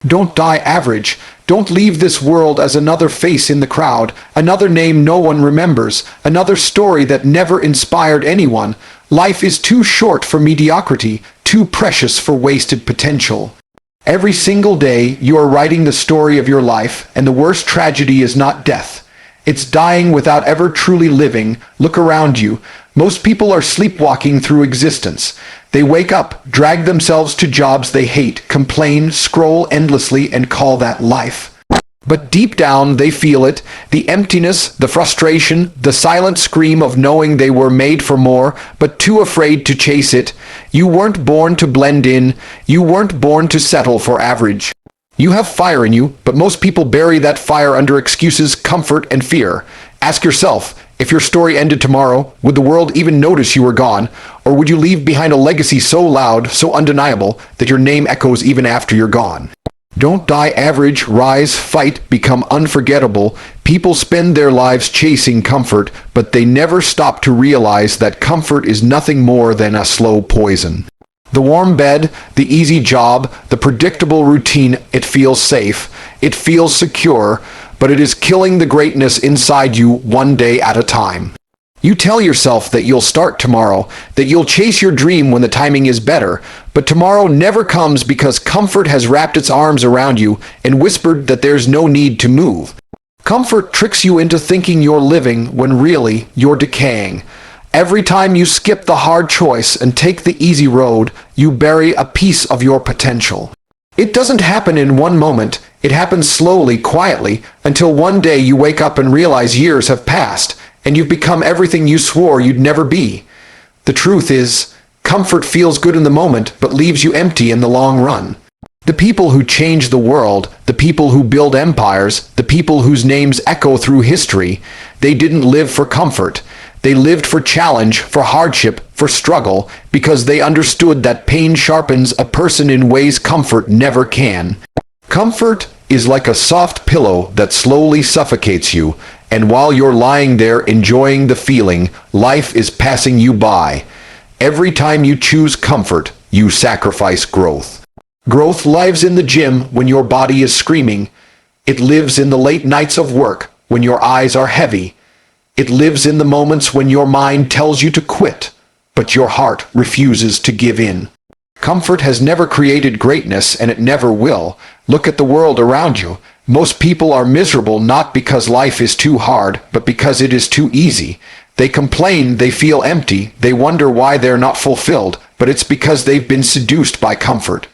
Don't die average. Don't leave this world as another face in the crowd, another name no one remembers, another story that never inspired anyone. Life is too short for mediocrity, too precious for wasted potential. Every single day you are writing the story of your life, and the worst tragedy is not death. It's dying without ever truly living. Look around you. Most people are sleepwalking through existence. They wake up, drag themselves to jobs they hate, complain, scroll endlessly, and call that life. But deep down they feel it, the emptiness, the frustration, the silent scream of knowing they were made for more, but too afraid to chase it. You weren't born to blend in. You weren't born to settle for average. You have fire in you, but most people bury that fire under excuses, comfort, and fear. Ask yourself, if your story ended tomorrow, would the world even notice you were gone? Or would you leave behind a legacy so loud, so undeniable, that your name echoes even after you're gone? Don't die average, rise, fight, become unforgettable. People spend their lives chasing comfort, but they never stop to realize that comfort is nothing more than a slow poison. The warm bed, the easy job, the predictable routine, it feels safe, it feels secure, but it is killing the greatness inside you one day at a time. You tell yourself that you'll start tomorrow, that you'll chase your dream when the timing is better, but tomorrow never comes because comfort has wrapped its arms around you and whispered that there's no need to move. Comfort tricks you into thinking you're living when really you're decaying. Every time you skip the hard choice and take the easy road, you bury a piece of your potential. It doesn't happen in one moment. It happens slowly, quietly, until one day you wake up and realize years have passed, and you've become everything you swore you'd never be. The truth is, comfort feels good in the moment, but leaves you empty in the long run. The people who change the world, the people who build empires, the people whose names echo through history, they didn't live for comfort. They lived for challenge, for hardship, for struggle, because they understood that pain sharpens a person in ways comfort never can. Comfort is like a soft pillow that slowly suffocates you, and while you're lying there enjoying the feeling, life is passing you by. Every time you choose comfort, you sacrifice growth. Growth lives in the gym when your body is screaming. It lives in the late nights of work when your eyes are heavy. It lives in the moments when your mind tells you to quit, but your heart refuses to give in. Comfort has never created greatness, and it never will. Look at the world around you. Most people are miserable not because life is too hard, but because it is too easy. They complain, they feel empty, they wonder why they're not fulfilled, but it's because they've been seduced by comfort.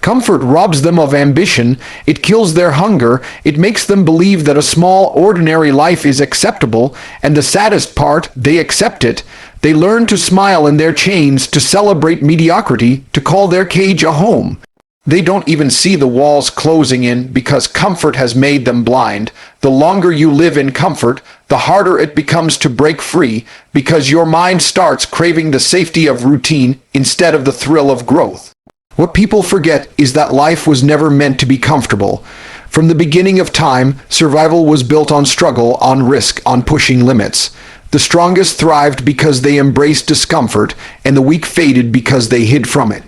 Comfort robs them of ambition, it kills their hunger, it makes them believe that a small, ordinary life is acceptable, and the saddest part, they accept it. They learn to smile in their chains, to celebrate mediocrity, to call their cage a home. They don't even see the walls closing in because comfort has made them blind. The longer you live in comfort, the harder it becomes to break free, because your mind starts craving the safety of routine instead of the thrill of growth. What people forget is that life was never meant to be comfortable. From the beginning of time, survival was built on struggle, on risk, on pushing limits. The strongest thrived because they embraced discomfort, and the weak faded because they hid from it.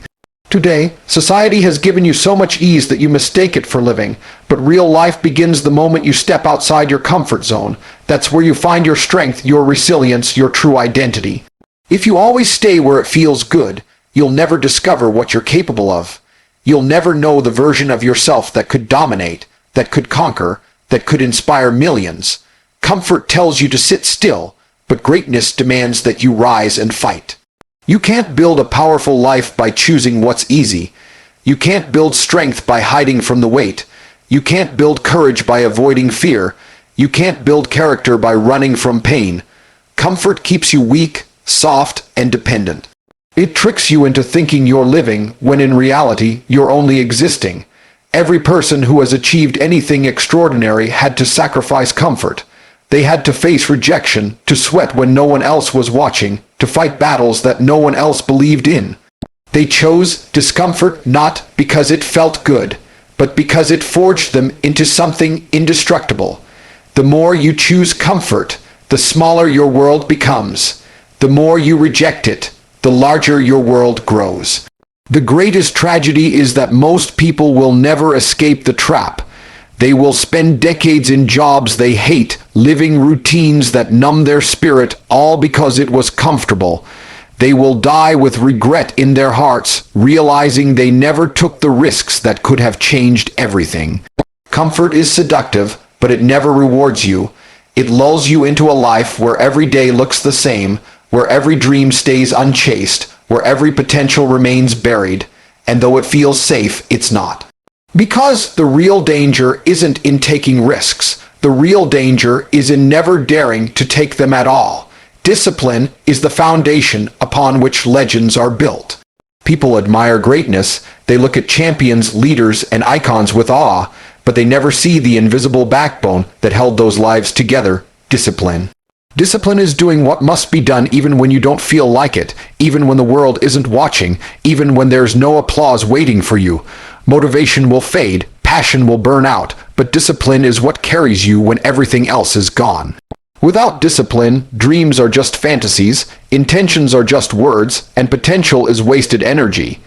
Today, society has given you so much ease that you mistake it for living, but real life begins the moment you step outside your comfort zone. That's where you find your strength, your resilience, your true identity. If you always stay where it feels good, you'll never discover what you're capable of. You'll never know the version of yourself that could dominate, that could conquer, that could inspire millions. Comfort tells you to sit still, but greatness demands that you rise and fight. You can't build a powerful life by choosing what's easy. You can't build strength by hiding from the weight. You can't build courage by avoiding fear. You can't build character by running from pain. Comfort keeps you weak, soft, and dependent. It tricks you into thinking you're living when in reality you're only existing. Every person who has achieved anything extraordinary had to sacrifice comfort. They had to face rejection, to sweat when no one else was watching, to fight battles that no one else believed in. They chose discomfort not because it felt good, but because it forged them into something indestructible. The more you choose comfort, the smaller your world becomes. The more you reject it, the larger your world grows. The greatest tragedy is that most people will never escape the trap. They will spend decades in jobs they hate, living routines that numb their spirit, all because it was comfortable. They will die with regret in their hearts, realizing they never took the risks that could have changed everything. Comfort is seductive, but it never rewards you. It lulls you into a life where every day looks the same, where every dream stays unchased, where every potential remains buried, and though it feels safe, it's not. Because the real danger isn't in taking risks. The real danger is in never daring to take them at all. Discipline is the foundation upon which legends are built. People admire greatness. They look at champions, leaders, and icons with awe, but they never see the invisible backbone that held those lives together: discipline. Discipline is doing what must be done even when you don't feel like it, even when the world isn't watching, even when there's no applause waiting for you. Motivation will fade, passion will burn out, but discipline is what carries you when everything else is gone. Without discipline, dreams are just fantasies, intentions are just words, and potential is wasted energy.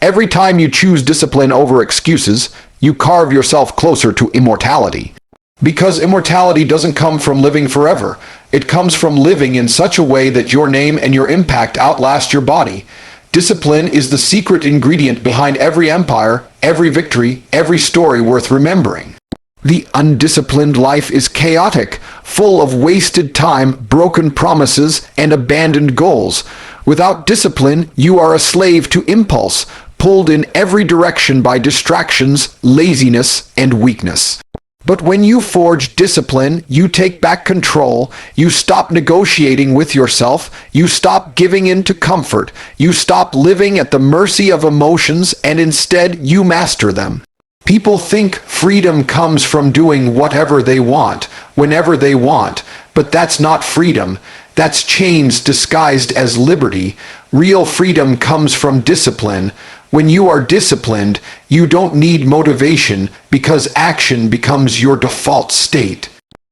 Every time you choose discipline over excuses, you carve yourself closer to immortality. Because immortality doesn't come from living forever. It comes from living in such a way that your name and your impact outlast your body. Discipline is the secret ingredient behind every empire, every victory, every story worth remembering. The undisciplined life is chaotic, full of wasted time, broken promises, and abandoned goals. Without discipline, you are a slave to impulse, pulled in every direction by distractions, laziness, and weakness. But when you forge discipline, you take back control, you stop negotiating with yourself, you stop giving in to comfort, you stop living at the mercy of emotions, and instead you master them. People think freedom comes from doing whatever they want, whenever they want, but that's not freedom. That's chains disguised as liberty. Real freedom comes from discipline. When you are disciplined, you don't need motivation because action becomes your default state.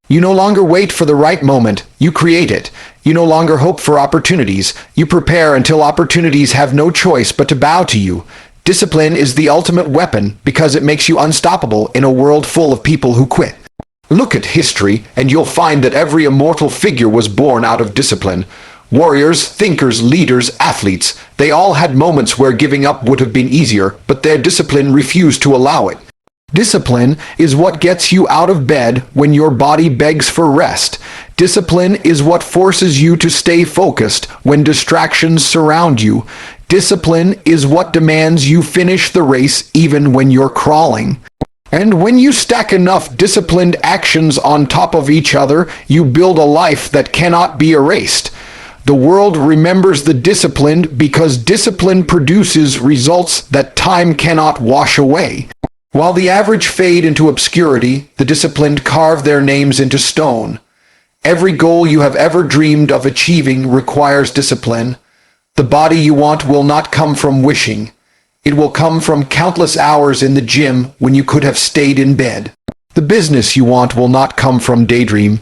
You no longer wait for the right moment, you create it. You no longer hope for opportunities, you prepare until opportunities have no choice but to bow to you. Discipline is the ultimate weapon because it makes you unstoppable in a world full of people who quit. Look at history, and you'll find that every immortal figure was born out of discipline. Warriors, thinkers, leaders, athletes, they all had moments where giving up would have been easier, but their discipline refused to allow it. Discipline is what gets you out of bed when your body begs for rest. Discipline is what forces you to stay focused when distractions surround you. Discipline is what demands you finish the race even when you're crawling. And when you stack enough disciplined actions on top of each other, you build a life that cannot be erased. The world remembers the disciplined because discipline produces results that time cannot wash away. While the average fade into obscurity, the disciplined carve their names into stone. Every goal you have ever dreamed of achieving requires discipline. The body you want will not come from wishing. It will come from countless hours in the gym when you could have stayed in bed. The business you want will not come from daydreaming.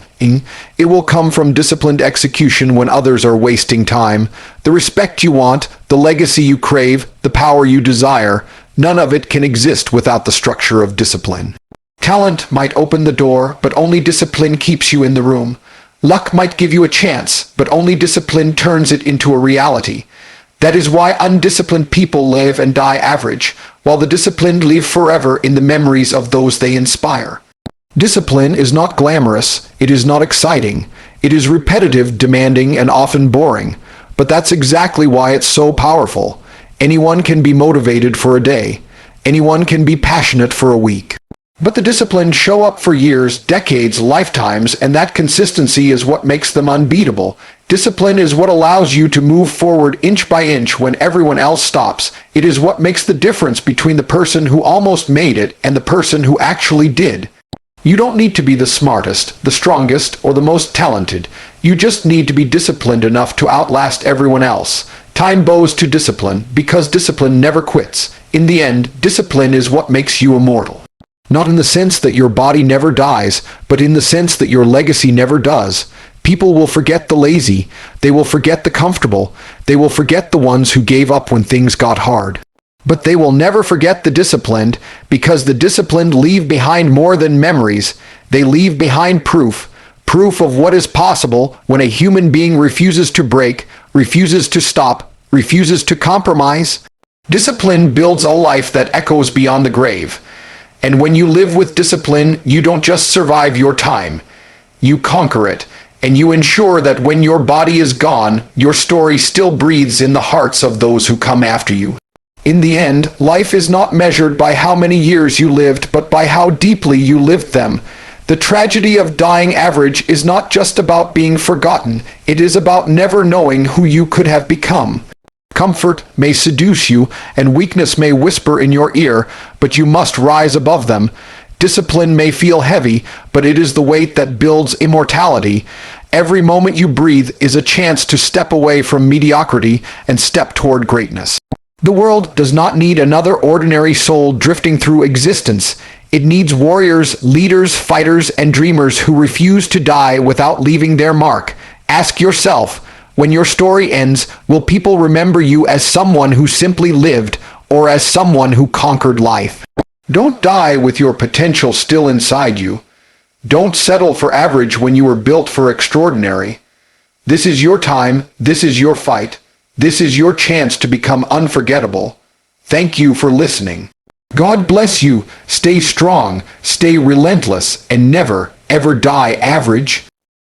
It will come from disciplined execution when others are wasting time. The respect you want, the legacy you crave, the power you desire, none of it can exist without the structure of discipline. Talent might open the door, but only discipline keeps you in the room. Luck might give you a chance, but only discipline turns it into a reality. That is why undisciplined people live and die average, while the disciplined live forever in the memories of those they inspire. Discipline is not glamorous, it is not exciting. It is repetitive, demanding, and often boring. But that's exactly why it's so powerful. Anyone can be motivated for a day. Anyone can be passionate for a week. But the disciplined show up for years, decades, lifetimes, and that consistency is what makes them unbeatable. Discipline is what allows you to move forward inch by inch when everyone else stops. It is what makes the difference between the person who almost made it and the person who actually did. You don't need to be the smartest, the strongest, or the most talented. You just need to be disciplined enough to outlast everyone else. Time bows to discipline because discipline never quits. In the end, discipline is what makes you immortal. Not in the sense that your body never dies, but in the sense that your legacy never does. People will forget the lazy. They will forget the comfortable. They will forget the ones who gave up when things got hard. But they will never forget the disciplined, because the disciplined leave behind more than memories. They leave behind proof. Proof of what is possible when a human being refuses to break, refuses to stop, refuses to compromise. Discipline builds a life that echoes beyond the grave. And when you live with discipline, you don't just survive your time. You conquer it, and you ensure that when your body is gone, your story still breathes in the hearts of those who come after you. In the end, life is not measured by how many years you lived, but by how deeply you lived them. The tragedy of dying average is not just about being forgotten, it is about never knowing who you could have become. Comfort may seduce you, and weakness may whisper in your ear, but you must rise above them. Discipline may feel heavy, but it is the weight that builds immortality. Every moment you breathe is a chance to step away from mediocrity and step toward greatness. The world does not need another ordinary soul drifting through existence. It needs warriors, leaders, fighters, and dreamers who refuse to die without leaving their mark. Ask yourself, when your story ends, will people remember you as someone who simply lived, or as someone who conquered life? Don't die with your potential still inside you. Don't settle for average when you were built for extraordinary. This is your time, this is your fight, this is your chance to become unforgettable. Thank you for listening. God bless you, stay strong, stay relentless, and never, ever die average.